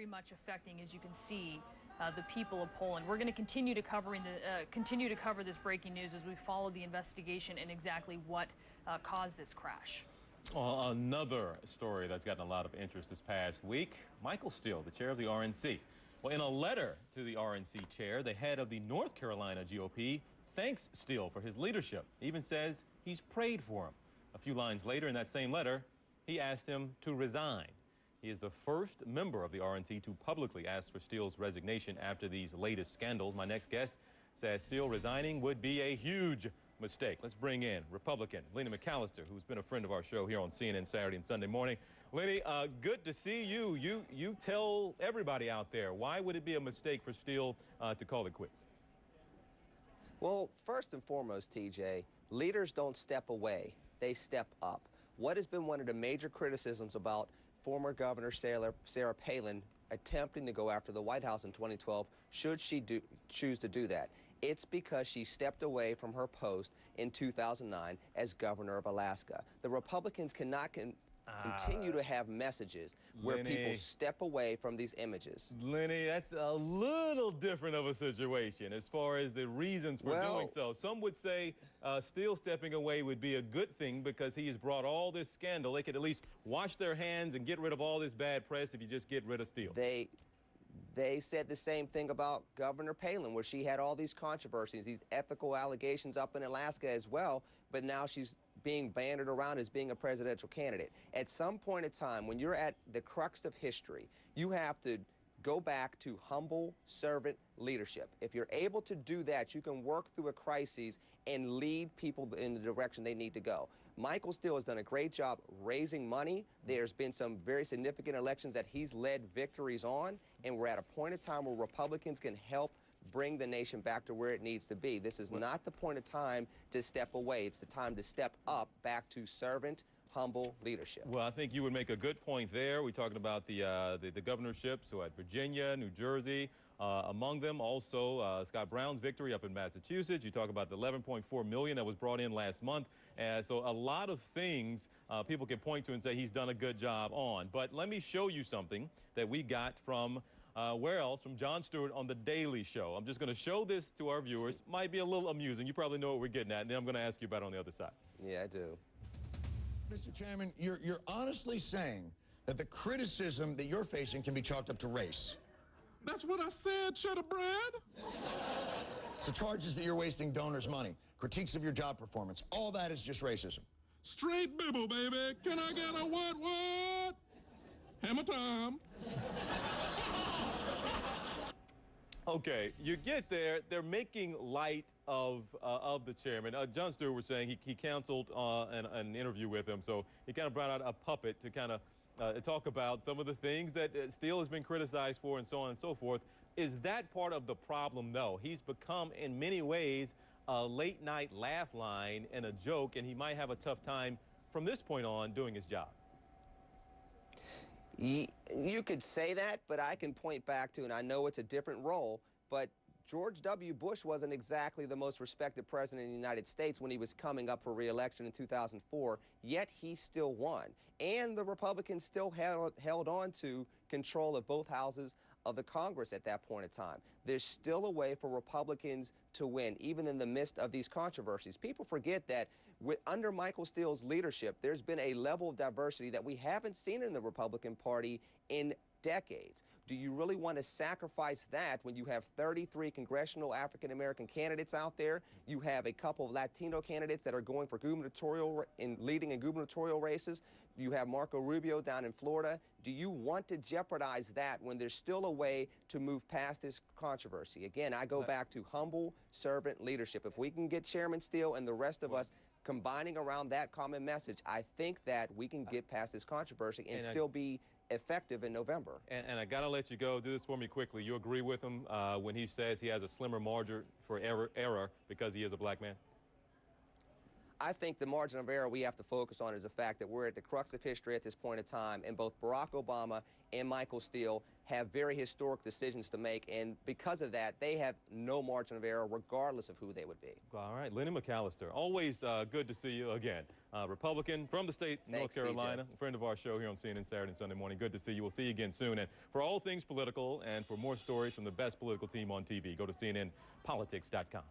very much affecting, as you can see, the people of Poland. We're going to continue to cover this breaking news as we follow the investigation and exactly what caused this crash. Well, another story that's gotten a lot of interest this past week, Michael Steele, the chair of the RNC. Well, in a letter to the RNC chair, the head of the North Carolina GOP thanks Steele for his leadership, even says he's prayed for him. A few lines later in that same letter, he asked him to resign. He is the first member of the RNC to publicly ask for Steele's resignation after these latest scandals. My next guest says Steele resigning would be a huge mistake. Let's bring in Republican Lenny McAllister, who's been a friend of our show here on CNN Saturday and Sunday morning. Lenny, good to see you. You tell everybody out there, why would it be a mistake for Steele to call it quits? Well, first and foremost, TJ, leaders don't step away, they step up. What has been one of the major criticisms about former Governor Sarah Palin attempting to go after the White House in 2012, should she choose to do that? It's because she stepped away from her post in 2009 as governor of Alaska. The Republicans cannot continue to have messages where people step away from these images. Lenny, that's a little different of a situation as far as the reasons for doing so. Some would say Steele stepping away would be a good thing because he has brought all this scandal. They could at least wash their hands and get rid of all this bad press if you just get rid of Steele. They said the same thing about Governor Palin, where she had all these controversies, these ethical allegations up in Alaska as well, but now she's being bandied around as being a presidential candidate. At some point in time, when you're at the crux of history, you have to go back to humble servant leadership. If you're able to do that, you can work through a crisis and lead people in the direction they need to go. Michael Steele has done a great job raising money. There's been some very significant elections that he's led victories on, and we're at a point in time where Republicans can help bring the nation back to where it needs to be. This is not the point of time to step away. It's the time to step up back to servant, humble leadership. Well, I think you would make a good point there. We're talking about the governorships, so at Virginia, New Jersey, among them also Scott Brown's victory up in Massachusetts. You talk about the $11.4 million that was brought in last month. So a lot of things people can point to and say he's done a good job on. But let me show you something that we got from where else? From Jon Stewart on The Daily Show. I'm just going to show this to our viewers. Might be a little amusing. You probably know what we're getting at, and then I'm going to ask you about it on the other side. Yeah, I do. Mr. Chairman, you're honestly saying that the criticism that you're facing can be chalked up to race. That's what I said, Cheddar Bread. It's the charges that you're wasting donors' money, critiques of your job performance. All that is just racism. Straight bibble, baby. Can I get a what? Hammer time. Okay, you get there. They're making light of the chairman. Jon Stewart was saying he canceled an interview with him, so he kind of brought out a puppet to kind of talk about some of the things that Steele has been criticized for and so on and so forth. Is that part of the problem, though? He's become, in many ways, a late-night laugh line and a joke, and he might have a tough time from this point on doing his job. You could say that, but I can point back to, and I know it's a different role, but George W. Bush wasn't exactly the most respected president in the United States when he was coming up for re-election in 2004, yet he still won. And the Republicans still held on to control of both houses of the Congress at that point in time. There's still a way for Republicans to win, even in the midst of these controversies. People forget that under Michael Steele's leadership, there's been a level of diversity that we haven't seen in the Republican Party in decades. Do you really want to sacrifice that when you have 33 congressional African-American candidates out there? You have a couple of Latino candidates that are going for leading in gubernatorial races. You have Marco Rubio down in Florida. Do you want to jeopardize that when there's still a way to move past this controversy? Again, I go back to humble servant leadership. If we can get Chairman Steele and the rest of us combining around that common message, I think that we can get past this controversy and still be effective in November. And I got to let you go. Do this for me quickly. You agree with him when he says he has a slimmer margin for error because he is a black man? I think the margin of error we have to focus on is the fact that we're at the crux of history at this point in time, and both Barack Obama and Michael Steele have very historic decisions to make, and because of that, they have no margin of error regardless of who they would be. All right, Lenny McAllister, always good to see you again. Republican from the state of North Carolina, a friend of our show here on CNN Saturday and Sunday morning. Good to see you. We'll see you again soon. And for all things political and for more stories from the best political team on TV, go to CNNpolitics.com.